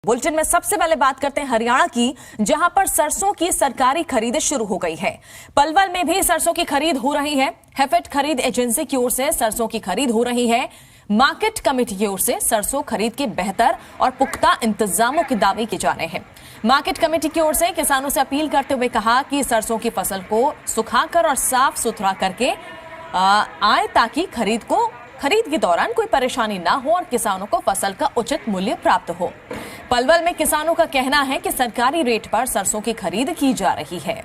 Bulletin में सबसे पहले बात करते हैं हरियाणा की, जहां पर सरसों की सरकारी खरीद शुरू हो गई है। पलवल में भी सरसों की खरीद हो रही है। हेफेड खरीद एजेंसी की ओर से सरसों की खरीद हो रही है। मार्केट कमेटी की ओर से सरसों खरीद के बेहतर और पुख्ता इंतजामों के दावे किए जा रहे हैं। मार्केट कमेटी की ओर से किसानों से अपील करते हुए कहा कि सरसों की फसल को सुखाकर और साफ सुथरा करके आए, ताकि खरीद के दौरान कोई परेशानी ना हो और किसानों को फसल का उचित मूल्य प्राप्त हो। पलवल में किसानों का कहना है कि सरकारी रेट पर सरसों की खरीद की जा रही है।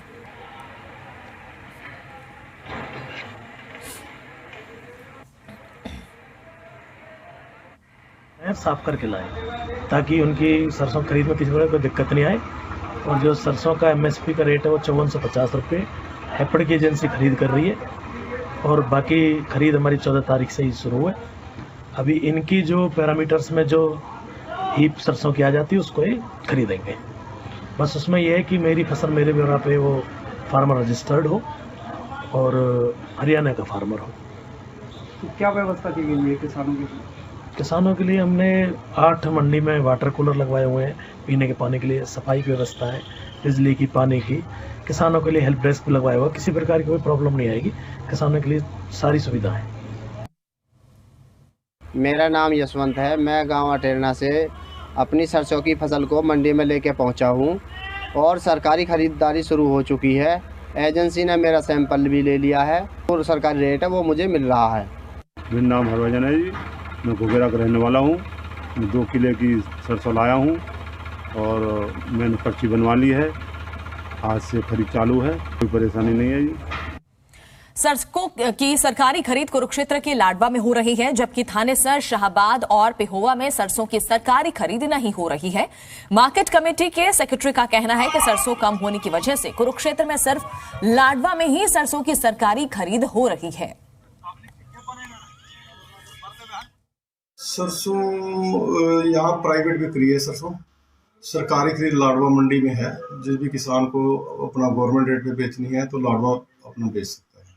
साफ करके लाए ताकि उनकी सरसों खरीद में किसी तरह कोई दिक्कत नहीं आए। और जो सरसों का एमएसपी का रेट है वो 5450 रुपये हेफेड की एजेंसी खरीद कर रही है और बाकी खरीद हमारी 14 तारीख से ही शुरू है। अभी इनकी जो पैरामीटर्स में जो हीप सरसों की आ जाती है उसको ही खरीदेंगे। बस उसमें यह है कि मेरी फसल मेरे ब्यौरा पे वो फार्मर रजिस्टर्ड हो और हरियाणा का फार्मर हो। तो क्या व्यवस्था की गई है किसानों के लिए? किसानों के लिए हमने 8 मंडी में वाटर कूलर लगवाए हुए हैं, पीने के पानी के लिए सफाई की व्यवस्था है, बिजली की, पानी की। किसानों के लिए हेल्प डेस्क भी लगवाया हुआ, किसी प्रकार की कोई प्रॉब्लम नहीं आएगी। किसानों के लिए सारी सुविधा है। मेरा नाम यशवंत है। मैं गांव अटेरना से अपनी सरसों की फसल को मंडी में लेके पहुंचा हूं और सरकारी ख़रीदारी शुरू हो चुकी है। एजेंसी ने मेरा सैंपल भी ले लिया है और सरकारी रेट है वो मुझे मिल रहा है। मेरा नाम हरभजन है जी, मैं घुघरा का रहने वाला हूँ। मैं 2 किले की सरसों लाया हूँ और मैंने पर्ची बनवा ली है। आज से खरीद चालू है, कोई परेशानी नहीं है जी। सरसों की सरकारी खरीद कुरुक्षेत्र के लाडवा में हो रही है, जबकि थानेसर, शाहबाद और पेहोवा में सरसों की सरकारी खरीद नहीं हो रही है। मार्केट कमेटी के सेक्रेटरी का कहना है कि सरसों कम होने की वजह से कुरुक्षेत्र में सिर्फ लाडवा में ही सरसों की सरकारी खरीद हो रही है। सरसों यहाँ प्राइवेट बिक्री है। सरसों सरकारी खरीद लाडवा मंडी में है। जिस भी किसान को अपना गवर्नमेंट रेट पे बेचनी है तो लाडवा अपना बेच सकता है।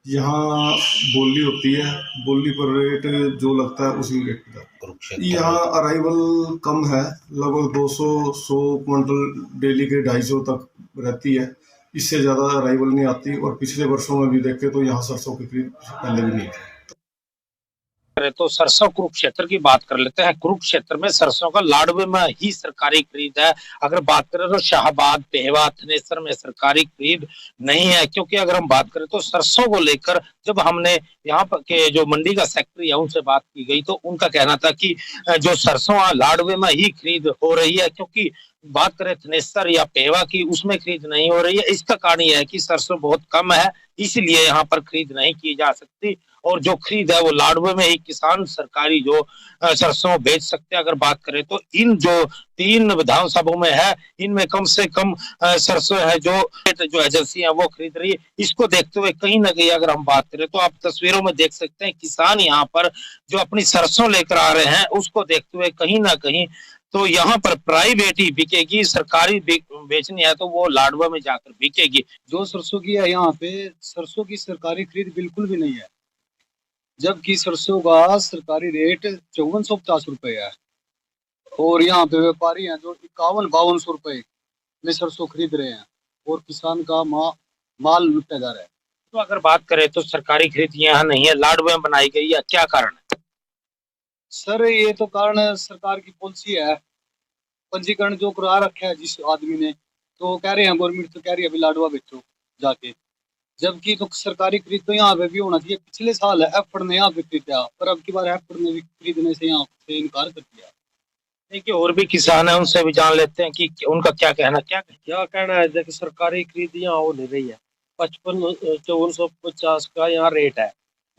यहाँ बोली होती है, बोली पर रेट जो लगता है उसी रेट पे। यहाँ अराइवल कम है, लगभग 200 क्विंटल डेली के 250 तक रहती है। इससे ज़्यादा अराइवल नहीं आती। और पिछले वर्षों में भी देखें तो यहाँ सरसों की खरीद पहले भी नहीं थी। तो सरसों कुरुक्षेत्र की बात कर लेते हैं। कुरुक्षेत्र में सरसों का लाडवे में ही सरकारी खरीद है। अगर बात करें तो शाहबाद, पेहवा, थनेसर में सरकारी खरीद नहीं है, क्योंकि अगर हम बात करें तो सरसों को लेकर जब हमने यहाँ पर के जो मंडी का सेक्रेटरी है उनसे बात की गई तो उनका कहना था कि जो सरसों लाडवे में ही खरीद हो रही है, क्योंकि बात करें थनेसर या पेहवा की उसमें खरीद नहीं हो रही है। इसका कारण यह है कि सरसों बहुत कम है, इसलिए यहाँ पर खरीद नहीं की जा सकती और जो खरीद है वो लाडवे में ही किसान सरकारी जो सरसों बेच सकते हैं। अगर बात करें तो इन जो 3 विधानसभाओं में है, इनमें कम से कम सरसों है जो एजेंसी है वो खरीद रही है। इसको देखते हुए कहीं ना कहीं अगर हम बात करें तो आप तस्वीरों में देख सकते हैं किसान यहाँ पर जो अपनी सरसों लेकर आ रहे हैं, उसको देखते हुए कहीं ना कहीं तो यहाँ पर प्राइवेट ही बिकेगी, सरकारी बेचनी है तो वो लाडवा में जाकर बिकेगी। जो सरसों की है यहाँ पे सरसों की सरकारी खरीद बिल्कुल भी नहीं है, जबकि सरसों का सरकारी रेट 5450 रुपये है और यहाँ पे व्यापारी हैं जो 51-52 रुपये में सरसों खरीद रहे हैं और किसान का माल लुटा जा रहा है। तो अगर बात करें तो सरकारी खरीद यहाँ नहीं है, लाडवा में बनाई गई है, क्या कारण है? सर ये तो कारण सरकार की पॉलिसी है। पंजीकरण जो करा रखा है जिस आदमी ने, तो कह रहे हैं गवर्नमेंट तो कह रही है अभी लाडवा बेचो जाके, जबकि तो सरकारी खरीद तो यहाँ पे भी होना चाहिए। पिछले साल हेफेड ने यहाँ पे खरीदा पर अब की बार हेफेड ने भी खरीदने से यहाँ से इनकार कर दिया। देखिए और भी किसान है, उनसे भी जान लेते हैं कि उनका क्या कहना है। देखिए सरकारी खरीद यहाँ हो नहीं रही है। 5450 का यहाँ रेट है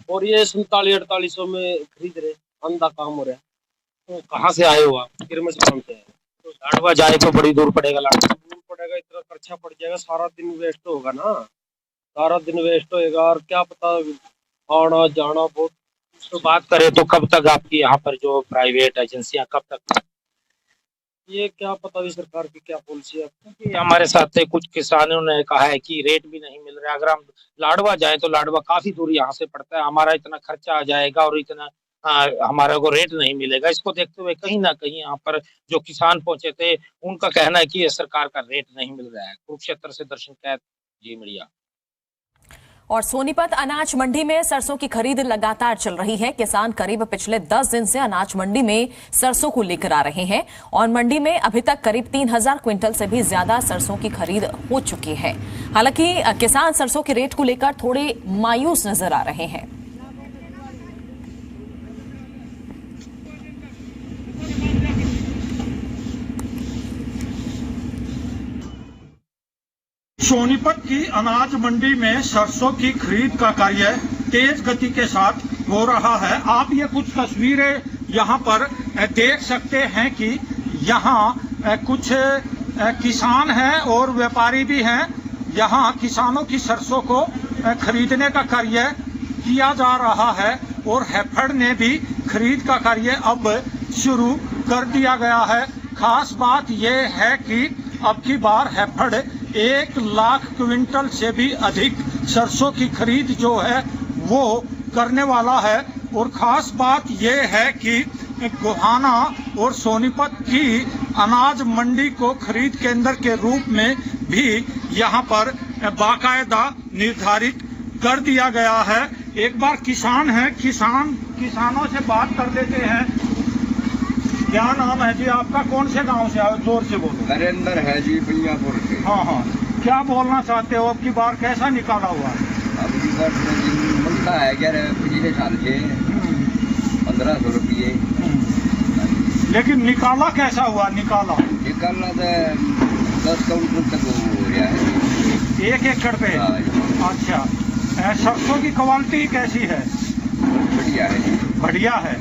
और ये 4700-4800 में खरीद रहे। अंधा काम हो रहा है। तो कहाँ से आए हो आप? किरमस काम से है। तो लाडवा जाए तो बड़ी दूर पड़ेगा। लाडवा दूर पड़ेगा, इतना खर्चा पड़ जाएगा, सारा दिन वेस्ट होगा ना, सारा दिन वेस्ट होएगा और क्या पता आना जाना बहुत। तो बात करें तो कब तक आपकी यहाँ पर जो प्राइवेट एजेंसियां कब तक? ये क्या पता भी सरकार की क्या पॉलिसी है। क्योंकि हमारे साथ कुछ किसानों ने कहा है कि रेट भी नहीं मिल रहा है। अगर हम लाडवा जाए तो लाडवा काफी दूर यहाँ से पड़ता है, हमारा इतना खर्चा आ जाएगा और इतना हमारे को रेट नहीं मिलेगा। इसको देखते हुए कहीं ना कहीं यहाँ पर जो किसान पहुंचे थे उनका कहना है कि ये सरकार का रेट नहीं मिल रहा है। कुरुक्षेत्र से दर्शन कैद, जी मीडिया। और सोनीपत अनाज मंडी में सरसों की खरीद लगातार चल रही है। किसान करीब पिछले 10 दिन से अनाज मंडी में सरसों को लेकर आ रहे हैं और मंडी में अभी तक करीब 3000 क्विंटल से भी ज्यादा सरसों की खरीद हो चुकी है। हालांकि किसान सरसों के रेट को लेकर थोड़े मायूस नजर आ रहे हैं। सोनीपत की अनाज मंडी में सरसों की खरीद का कार्य तेज गति के साथ हो रहा है। आप ये कुछ तस्वीरें यहाँ पर देख सकते हैं कि यहाँ कुछ किसान हैं और व्यापारी भी हैं। यहाँ किसानों की सरसों को खरीदने का कार्य किया जा रहा है और हैफेड ने भी खरीद का कार्य अब शुरू कर दिया गया है। खास बात यह है कि अब की बार हैफेड 1 लाख क्विंटल से भी अधिक सरसों की खरीद जो है वो करने वाला है। और खास बात यह है कि गोहाना और सोनीपत की अनाज मंडी को खरीद केंद्र के रूप में भी यहाँ पर बाकायदा निर्धारित कर दिया गया है। एक बार किसान है, किसानों से बात कर लेते हैं। क्या नाम है जी आपका, कौन से गांव से आए, जोर से बोलो। नरेंद्र है जी, बिलियापुर से। हाँ, क्या बोलना चाहते हो, अब की बार कैसा निकाला हुआ? अब की बार मिलता है क्या पिछले साल से 1500 रुपये। लेकिन निकाला कैसा हुआ? निकालना तो 10 काउंटर तक हो गया है 1 एकड़ पे। अच्छा, सरसों की क्वालिटी कैसी है? बढ़िया है जी। बढ़िया है।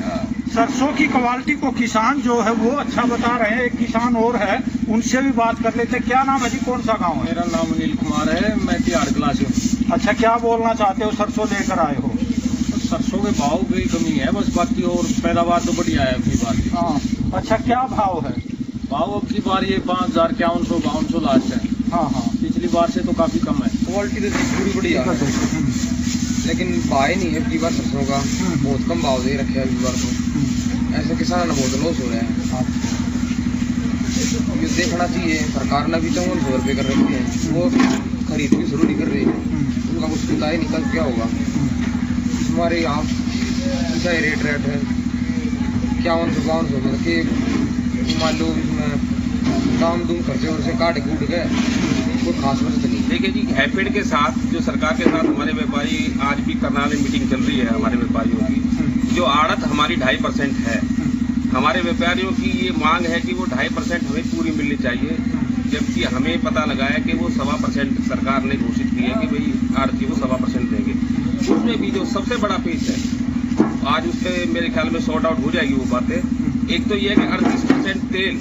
सरसों की क्वालिटी को किसान जो है वो अच्छा बता रहे हैं। एक किसान और है, उनसे भी बात कर लेते हैं। क्या नाम है जी, कौन सा गांव है? मेरा नाम अनिल कुमार है, मैं तिहाड़ कला से हूँ। अच्छा, क्या बोलना चाहते हो, सरसों लेकर आए हो? सरसों के भाव की कमी है बस, बाकी और पैदावार तो बढ़िया है अब की बार। हाँ, अच्छा, क्या भाव है? भाव अब की बार ये 5051-5200 लास्ट है। हाँ, पिछली बार से तो काफी कम है। क्वालिटी तो पूरी बढ़िया है, लेकिन भाव नहीं है अब की बार सरसों का। बहुत कम भाव दे रखे है इस बार तो। ऐसे किसान बहुत लॉस हो रहे हैं। ये देखना चाहिए, सरकार ने भी 5400 रुपये कर रखे हैं, वो खरीद भी शुरू नहीं कर रही है। उनका कुछ पता ही नहीं कल क्या होगा। हमारे यहाँ ऊँचा रेट है 5100-5200 में कि मान लो इसमें दाम दूम खर्चे और से काट कूट के कोई खास बचत नहीं। देखिए जी, हैफेड के साथ जो सरकार के साथ हमारे व्यापारी, आज भी करनाल में मीटिंग चल रही है हमारे व्यापारियों की। जो आड़त हमारी 2.5% है, हमारे व्यापारियों की ये मांग है कि वो 2.5% हमें पूरी मिलनी चाहिए, जबकि हमें पता लगा है कि वो 1.25% सरकार ने घोषित की है कि भाई आड़ती वो 1.25% देंगे। उसमें भी जो सबसे बड़ा पीस है, आज उस पर मेरे ख्याल में सॉर्ट आउट हो जाएगी वो बातें। एक तो ये है कि 38% तेल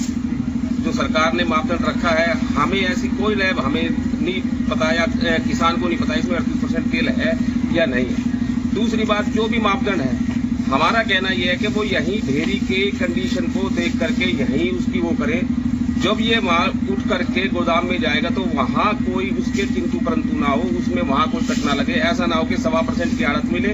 जो सरकार ने मापदंड रखा है, हमें ऐसी कोई लैब हमें नहीं पता या किसान को नहीं पता इसमें 38% तेल है या नहीं है। दूसरी बात, जो भी मापदंड है, हमारा कहना यह है कि वो यहीं ढेरी के कंडीशन को देख करके यहीं उसकी वो करें। जब ये माल उठ करके गोदाम में जाएगा तो वहाँ कोई उसके किंतु परंतु ना हो, उसमें वहाँ कोई कट ना लगे। ऐसा ना हो कि 1.25% की आड़त मिले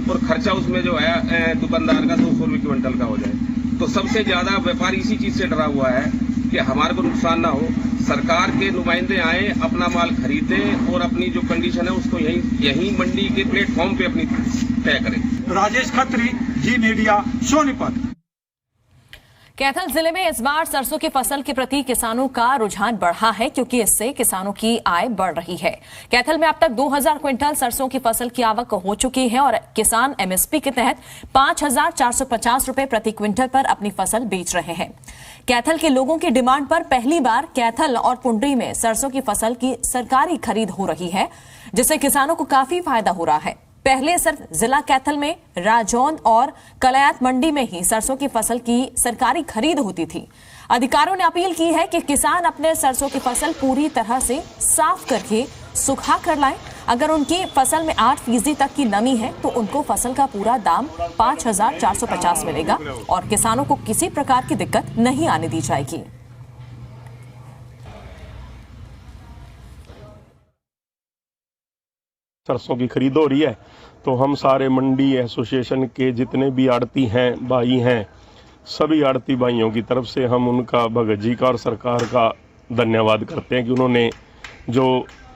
और खर्चा उसमें जो है दुकानदार का 200 रुपये क्विंटल का हो जाए। तो सबसे ज्यादा व्यापारी इसी चीज से डरा हुआ है कि हमारे को नुकसान ना हो। सरकार के नुमाइंदे आए, अपना माल खरीदें और अपनी जो कंडीशन है उसको यहीं मंडी के प्लेटफॉर्म पे अपनी तय करें। राजेश खत्री, जी मीडिया, सोनीपत। कैथल जिले में इस बार सरसों की फसल के प्रति किसानों का रुझान बढ़ा है, क्योंकि इससे किसानों की आय बढ़ रही है। कैथल में अब तक 2000 क्विंटल सरसों की फसल की आवक हो चुकी है और किसान एमएसपी के तहत 5450 रुपए प्रति क्विंटल पर अपनी फसल बेच रहे हैं। कैथल के लोगों की डिमांड पर पहली बार कैथल और पुंडरी में सरसों की फसल की सरकारी खरीद हो रही है, जिससे किसानों को काफी फायदा हो रहा है। पहले सिर्फ जिला कैथल में राजौंद और कलायत मंडी में ही सरसों की फसल की सरकारी खरीद होती थी। अधिकारियों ने अपील की है कि किसान अपने सरसों की फसल पूरी तरह से साफ करके सुखा कर लाएं। अगर उनकी फसल में 8% तक की नमी है तो उनको फसल का पूरा दाम 5450 मिलेगा और किसानों को किसी प्रकार की दिक्कत नहीं आने दी जाएगी। सरसों की खरीद हो रही है, तो हम सारे मंडी एसोसिएशन के जितने भी आड़ती हैं भाई हैं, सभी आड़ती भाइयों की तरफ से हम उनका भगत जी का और सरकार का धन्यवाद करते हैं कि उन्होंने जो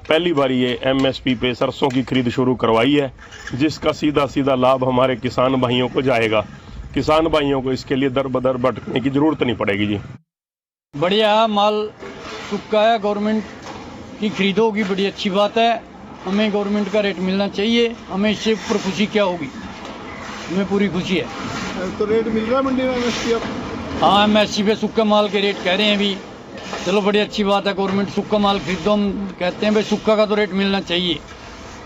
पहली बार ये एमएसपी पे सरसों की खरीद शुरू करवाई है, जिसका सीधा सीधा लाभ हमारे किसान भाइयों को जाएगा। किसान भाइयों को इसके लिए दर बदर भटकने की जरूरत नहीं पड़ेगी जी। बढ़िया माल चुका है, गवर्नमेंट की खरीद होगी, बड़ी अच्छी बात है। हमें गवर्नमेंट का रेट मिलना चाहिए, हमें इससे ऊपर खुशी क्या होगी, हमें पूरी खुशी है। तो रेट मिल रहा है मंडी में एमएसपी अब? हाँ, एमएसपी पे सूखा माल के रेट कह रहे हैं अभी। चलो बड़ी अच्छी बात है, गवर्नमेंट सूखा माल खरीदो। हम कहते हैं भाई सूखा का तो रेट मिलना चाहिए,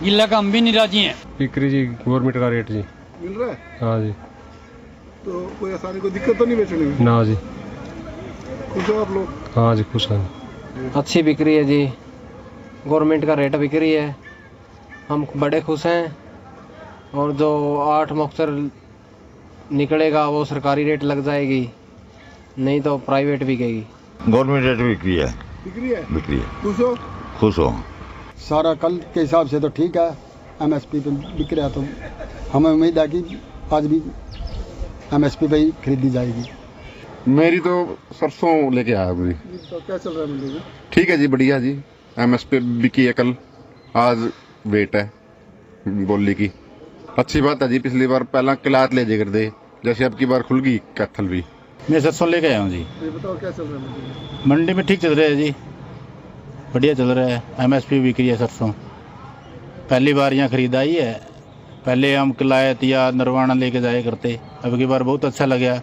गीला का हम भी नहीं राजी हैं। बिक्री जी गवर्नमेंट का रेट जी मिल रहा है? हाँ जी। तो कोई आसानी, कोई दिक्कत तो नहीं बेचने में? ना जी। खुश हो आप लोग? हाँ जी खुश हैं। अच्छी बिक्री है जी, गवर्नमेंट का रेट बिक्री है, हम बड़े खुश हैं। और जो 8 मुक्तर निकलेगा वो सरकारी रेट लग जाएगी, नहीं तो प्राइवेट बिकेगी। गवर्नमेंट रेट बिक्री है। बिक्री है। खुश हो? खुश हो। सारा कल के हिसाब से तो ठीक है, एमएसपी पे बिक रहा, तो हमें उम्मीद है कि आज भी एमएसपी पे ही खरीदी जाएगी। मेरी तो सरसों लेके आया पूरी। तो क्या चल रहा है मंडी में? ठीक है जी, बढ़िया जी। एमएसपी बिकी है कल, आज वेट है बोली की। अच्छी बात है जी, पिछली बार पहला किलात ले कर दे, जैसे अब की बार खुल गई कैथल भी। मैं सरसों लेके आया हूँ जी। ये बताओ क्या चल रहा है मंडी में? मंडी में ठीक चल रहा है जी, बढ़िया चल रहा है। एमएसपी बिक्री है सरसों, पहली बार यहाँ खरीद आई है। पहले हम किलायत या नरवाना लेके जाया करते, अब की बार बहुत अच्छा लगा।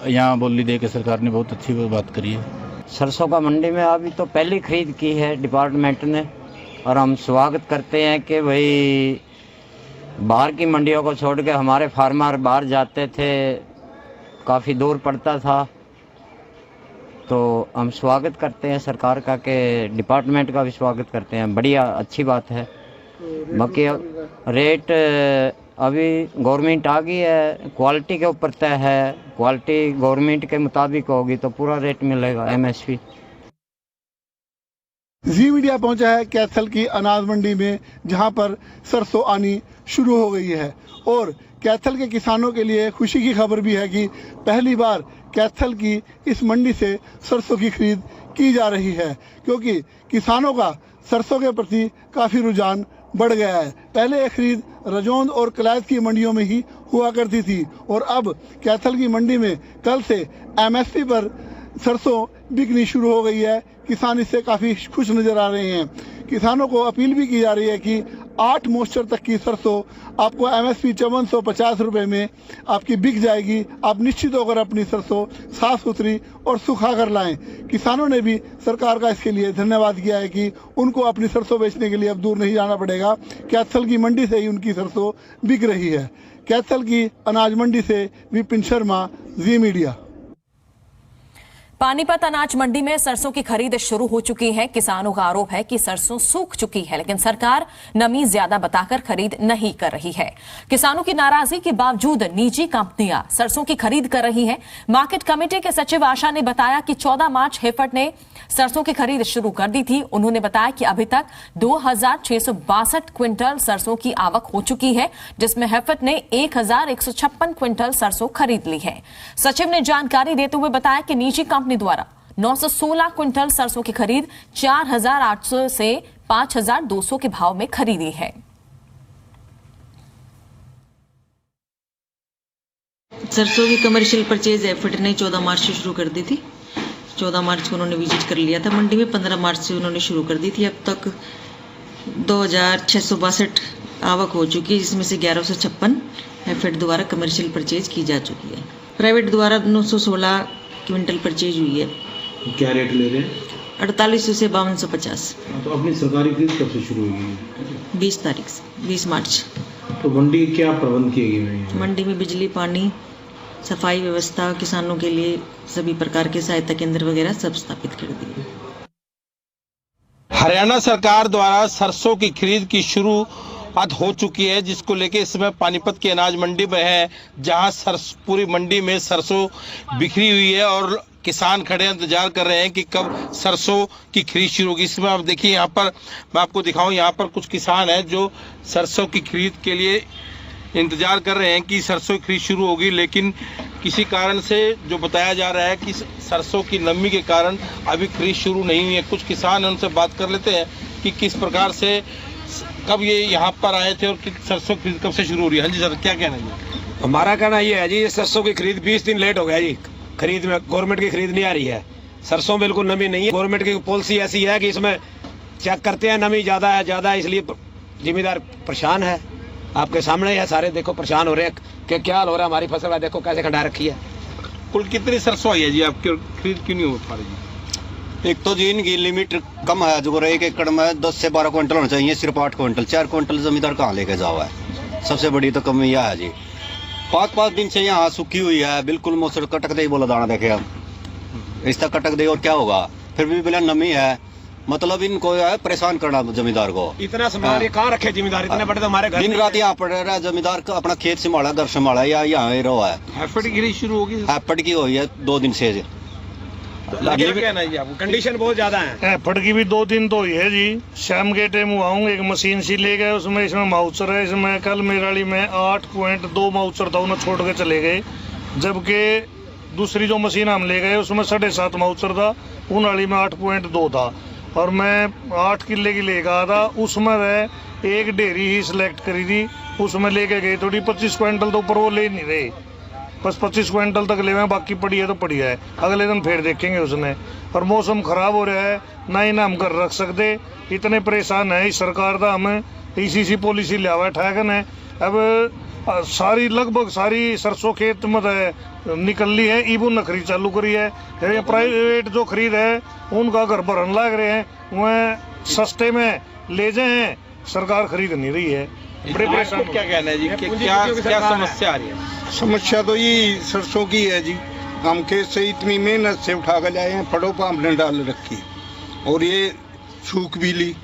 यहाँ बोली दे के सरकार ने बहुत अच्छी बात करी है। सरसों का मंडी में अभी तो पहली खरीद की है डिपार्टमेंट ने, और हम स्वागत करते हैं कि भाई बाहर की मंडियों को छोड़ के हमारे फार्मर बाहर जाते थे, काफ़ी दूर पड़ता था, तो हम स्वागत करते हैं सरकार का, के डिपार्टमेंट का भी स्वागत करते हैं। बढ़िया अच्छी बात है। बाकी रेट अभी गवर्नमेंट आ गई है, क्वालिटी के ऊपर तय है, क्वालिटी गवर्नमेंट के मुताबिक होगी तो पूरा रेट मिलेगा एमएसपी। जी मीडिया पहुंचा है कैथल की अनाज मंडी में, जहां पर सरसों आनी शुरू हो गई है। और कैथल के किसानों के लिए खुशी की खबर भी है कि पहली बार कैथल की इस मंडी से सरसों की खरीद की जा रही है, क्योंकि किसानों का सरसों के प्रति काफ़ी रुझान बढ़ गया है। पहले ये खरीद रजौंद और कलायत की मंडियों में ही हुआ करती थी, और अब कैथल की मंडी में कल से एमएसपी पर सरसों बिकनी शुरू हो गई है। किसान इससे काफ़ी खुश नज़र आ रहे हैं। किसानों को अपील भी की जा रही है कि 8 मोस्टर तक की सरसों आपको एमएसपी 5450 रुपये में आपकी बिक जाएगी। आप निश्चित होकर अपनी सरसों साफ सुथरी और सुखा कर लाएं। किसानों ने भी सरकार का इसके लिए धन्यवाद किया है कि उनको अपनी सरसों बेचने के लिए अब दूर नहीं जाना पड़ेगा, कैथल की मंडी से ही उनकी सरसों बिक रही है। कैथल की अनाज मंडी से विपिन शर्मा, जी मीडिया। पानीपत अनाज मंडी में सरसों की खरीद शुरू हो चुकी है। किसानों का आरोप है कि सरसों सूख चुकी है, लेकिन सरकार नमी ज्यादा बताकर खरीद नहीं कर रही है। किसानों की नाराजगी के बावजूद निजी कंपनियां सरसों की खरीद कर रही हैं। मार्केट कमेटी के सचिव आशा ने बताया कि 14 मार्च हेफेड ने सरसों की खरीद शुरू कर दी थी। उन्होंने बताया कि अभी तक 2662 क्विंटल सरसों की आवक हो चुकी है, जिसमें हेफेड ने 1156 क्विंटल सरसों खरीद ली है। सचिव ने जानकारी देते हुए बताया कि निजी कंपनी द्वारा 916 क्विंटल सरसों की खरीद 4800 से 5200 के भाव में खरीदी है। सरसों की कमर्शियल परचेज एफेड ने 14 मार्च से शुरू कर दी थी। 14 मार्च को उन्होंने विजिट कर लिया था मंडी में, 15 मार्च से उन्होंने शुरू कर दी थी। अब तक 2662 आवक हो चुकी है, जिसमें से 1156 एफेड द्वारा कमर्शियल परचेज की जा चुकी है। प्राइवेट द्वारा 916 क्विंटल परचेज हुई है। क्या रेट ले रहे हैं? 4800 से 5250। तो अपनी सरकारी खरीद कब से शुरू होगी? 20 तारीख से, 20 मार्च। तो मंडी क्या प्रबंध किए गए हैं? मंडी में बिजली, पानी, सफाई व्यवस्था, किसानों के लिए सभी प्रकार के सहायता केंद्र वगैरह सब स्थापित कर दिए। हरियाणा सरकार द्वारा सरसों की खरीद की शुरुआत हो चुकी है, जिसको लेके इस समय पानीपत की अनाज मंडी में है, जहां पूरी मंडी में सरसों बिखरी हुई है और किसान खड़े इंतजार कर रहे हैं कि कब सरसों की खरीद शुरू होगी। इसमें आप देखिए, यहाँ पर मैं आपको दिखाऊं, यहाँ पर कुछ किसान हैं जो सरसों की खरीद के लिए इंतजार कर रहे हैं कि सरसों की खरीद शुरू होगी, लेकिन किसी कारण से जो बताया जा रहा है कि सरसों की नमी के कारण अभी खरीद शुरू नहीं हुई है। कुछ किसान हैं, उनसे बात कर लेते हैं कि किस प्रकार से कब ये यहाँ पर आए थे और सरसों की खरीद कब से शुरू हो रही है। हाँ जी सर, क्या कहना है? हमारा कहना ये है जी, सरसों की खरीद 20 दिन लेट हो गया जी। खरीद में गवर्नमेंट की खरीद नहीं आ रही है। सरसों बिल्कुल नमी नहीं है। गवर्नमेंट की पॉलिसी ऐसी है कि इसमें चेक करते हैं नमी ज़्यादा है, इसलिए जिम्मेदार परेशान है। आपके सामने है, सारे देखो परेशान हो रहे हैं कि क्या हाल हो रहा है। हमारी फसल है देखो कैसे खंडा रखी है। कुल कितनी सरसों आई है जी आपकी, खरीद क्यों नहीं हो पा रही? एक तो जी इनकी लिमिट कम है, जो एक एकड़ में 10 से 12 क्विंटल होना चाहिए, सिर्फ 8 क्विंटल। 4 क्विंटल जमींदार कहाँ लेके जाओ है। सबसे बड़ी तो कमी यह है जी। 5 दिन से यहाँ सूखी हुई है, बिल्कुल मौसम कटक दे बोला दाना देखे हम इस तक कटक दे और क्या होगा। फिर भी बिना नमी है, मतलब इनको है परेशान करना जमींदार को। इतना सामान ये कहाँ रखे जमींदार, इतने बड़े तो हमारे घर दिन रात यहाँ पड़ रहा है। जमींदार का अपना खेत संभाला, घर संभाला या यहाँ रहा है। हैफेड की खरीद शुरू होगी? हैफेड की हुई है 2 दिन से। कंडीशन बहुत ज्यादा है। हैफेड की भी 2 दिन तो हुई है जी। शाम के टाइम हुआ हूँ, एक मशीन सी ले गए, उसमें इसमें माउचर है। इसमें कल मेराली में 8.2 माउचर था, उन्हें छोड़ के चले गए। जबकि दूसरी जो मशीन हम ले गए उसमें 7.5 माउचर था, उन वाली में 8.2 था। और मैं 8 किले की लेकर आया था, उसमें वह एक डेयरी ही सिलेक्ट करी थी, उसमें लेके गए थोड़ी 25 क्विंटल तो ऊपर वो ले नहीं रहे, बस 25 क्विंटल तक ले में, बाकी पड़ी है तो पड़ी है, अगले दिन फिर देखेंगे उसने। और मौसम खराब हो रहा है, ना ही ना हम कर रख सकते, इतने परेशान है। इस सरकार का हमें इसी पॉलिसी लिया हुआ है ठहकन है। अब सारी लगभग सारी सरसों खेत में निकल ली है, ईबू न खरीद चालू करी है। प्राइवेट जो खरीद है उनका घर भरन लग रहे हैं, वह सस्ते में ले जाए, सरकार खरीद नहीं रही है। बड़े परेशान। क्या कहना है जी, क्या समस्या आ रही है? समस्या तो ये सरसों की है जी। हम खेत से इतनी मेहनत से उठा कर लाए हैं, फड़ों पर हमने डाल रखी और ये सूख भी ली।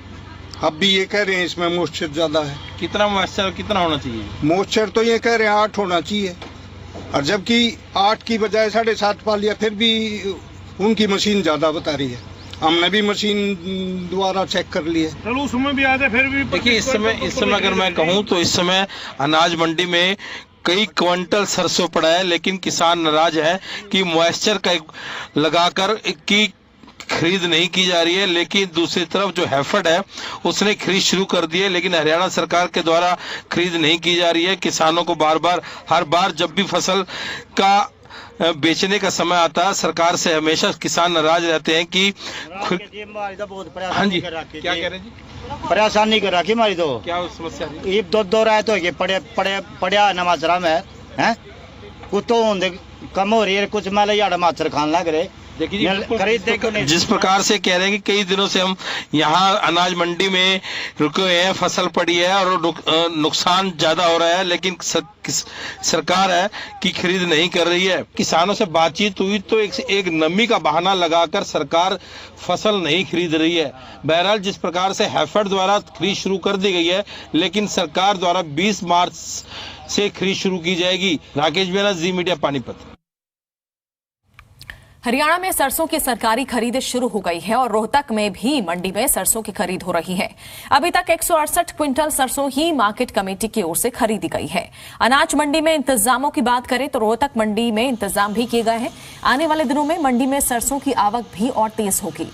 अब भी ये कह रहे हैं इसमें मॉइस्चर ज़्यादा है। कितना मॉइस्चर कितना होना चाहिए? मॉइस्चर तो ये कह रहे हैं 8 होना चाहिए, और जबकि 8 की बजाय 7.5 पा लिया, फिर भी उनकी मशीन ज़्यादा बता रही है। हमने भी मशीन द्वारा चेक कर लिए, चलो उसमें भी आ जाए। फिर भी देखिए, इस समय अगर मैं कहूँ तो इस समय अनाज मंडी में कई क्विंटल सरसों पड़ा है, लेकिन किसान नाराज है कि मॉइस्चर का लगाकर की खरीद नहीं की जा रही है। लेकिन दूसरी तरफ जो हैफेड है उसने खरीद शुरू कर दी है, लेकिन हरियाणा सरकार के द्वारा खरीद नहीं की जा रही है। किसानों को हर बार जब भी फसल का बेचने का समय आता है, सरकार से हमेशा किसान नाराज रहते हैं कि हाँ जी, क्या कह रहे हैं जी? परेशानी कर रखी हमारी तो। क्या समस्या है? 2 राय तो पड़िया नमाजरा में है, कुछ तो कम हो रही है, कुछ मैं यार माचर खान लग रहे। देखिए, जिस प्रकार से कह रहे हैं कि कई दिनों से हम यहाँ अनाज मंडी में रुके हुए हैं, फसल पड़ी है और नुकसान ज्यादा हो रहा है, लेकिन सरकार है कि खरीद नहीं कर रही है। किसानों से बातचीत हुई तो एक नमी का बहाना लगाकर सरकार फसल नहीं खरीद रही है। बहरहाल जिस प्रकार से हैफेड द्वारा खरीद शुरू कर दी गई है, लेकिन सरकार द्वारा 20 मार्च से खरीद शुरू की जाएगी। राकेश बेना, जी मीडिया, पानीपत। हरियाणा में सरसों की सरकारी खरीद शुरू हो गई है और रोहतक में भी मंडी में सरसों की खरीद हो रही है। अभी तक 168 क्विंटल सरसों ही मार्केट कमेटी की ओर से खरीदी गई है। अनाज मंडी में इंतजामों की बात करें तो रोहतक मंडी में इंतजाम भी किए गए हैं। आने वाले दिनों में मंडी में सरसों की आवक भी और तेज होगी।